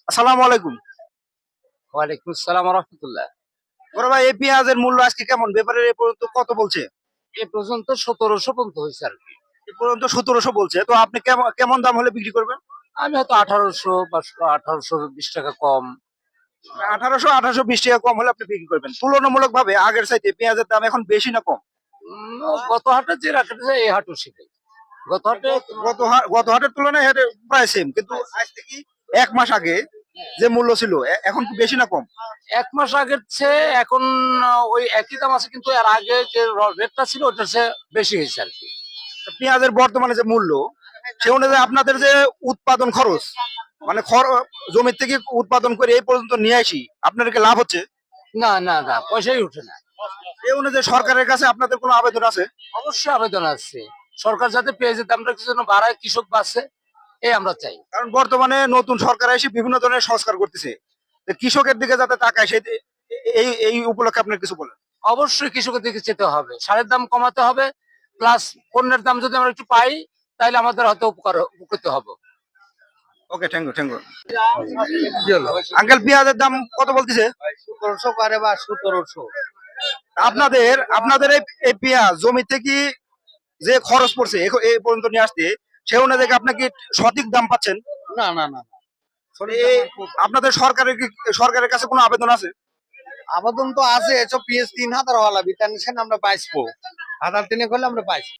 আসসালামু আলাইকুম। ওয়ালাইকুম আসসালাম ওয়া রাহমাতুল্লাহ। বড় ভাই, এই পেঁয়াজের মূল্য আজকে কেমন? ব্যাপারে এ পর্যন্ত কত বলছে? এ পর্যন্ত ১৭০০ পর্যন্ত হইছে আরকি। এ পর্যন্ত ১৭০০ বলছে। তো আপনি কেমন কেমন দাম হলে বিক্রি করবেন? আমি হয়তো ১৮০০ বা ১৮২০ টাকা কম। ১৮০০-১৮২০ টাকা কম হলে আপনি বিক্রি করবেন। তুলনামূলকভাবে আগের চাইতে পেঁয়াজের দাম এখন বেশি না কম? গত হাটে যে রেটে এই হাটও সেটাই। গত হাটে গত হাটের তুলনায় এটা প্রায় সেম। কিন্তু আজ থেকে ১ মাস আগে যে মূল্য ছিল এখন কি বেশি না কম? ১ মাস আগের চেয়ে এখন ওই একই দাম আছে, কিন্তু এর আগে যে রেটটা ছিল ওটার চেয়ে বেশি হয়েছে আরকি। পেঁয়াজের বর্তমানে যে মূল্য সে অনুযায়ী আপনাদের যে উৎপাদন খরচ মানে জমি থেকে উৎপাদন করে এই পর্যন্ত নিয়ে আসি আপনার কি লাভ হচ্ছে? না, পয়সাই উঠে না। এই অনুযায়ী সরকারের কাছে আপনাদের কোনো আবেদন আছে? অবশ্যই আবেদন আছে। সরকার যাতে পেঁয়াজের দামটা কিছু যেন বাড়ায়, কৃষক বাঁচে, এই আমরা চাই। কারণ বর্তমানে নতুন সরকার এসে বিভিন্ন ধরনের সংস্কার করতেছে, তো কৃষকের দিকে যাতে তাকায় সেই এই এই উপলক্ষে আপনার কিছু বলেন। অবশ্যই কৃষকের দিকে যেতে হবে, সারের দাম কমাতে হবে, প্লাস পণ্যের দাম যদি আমরা একটু পাই তাহলে আমাদের হয়তো উপকৃত হব। ওকে, থ্যাংক ইউ। আঙ্কেল, পেঁয়াজের দাম কত বলতেছে? ১৭০০ করে বা ১৭০০। আপনাদের আপনাদের এই পেঁয়াজ জমি থেকে যে খরচ পড়ছে এই পর্যন্ত নিয়ে আসতে, সে অনুযায়ী আপনি কি সঠিক দাম পাচ্ছেন? না। এই আপনাদের সরকারের কাছে কোনো আবেদন আছে? আবেদন তো আছে, এসব পিএস ৩,০০০ ওয়ালা বিতান আমরা পাইছি, ১,০০০ করলে আমরা পাইছি।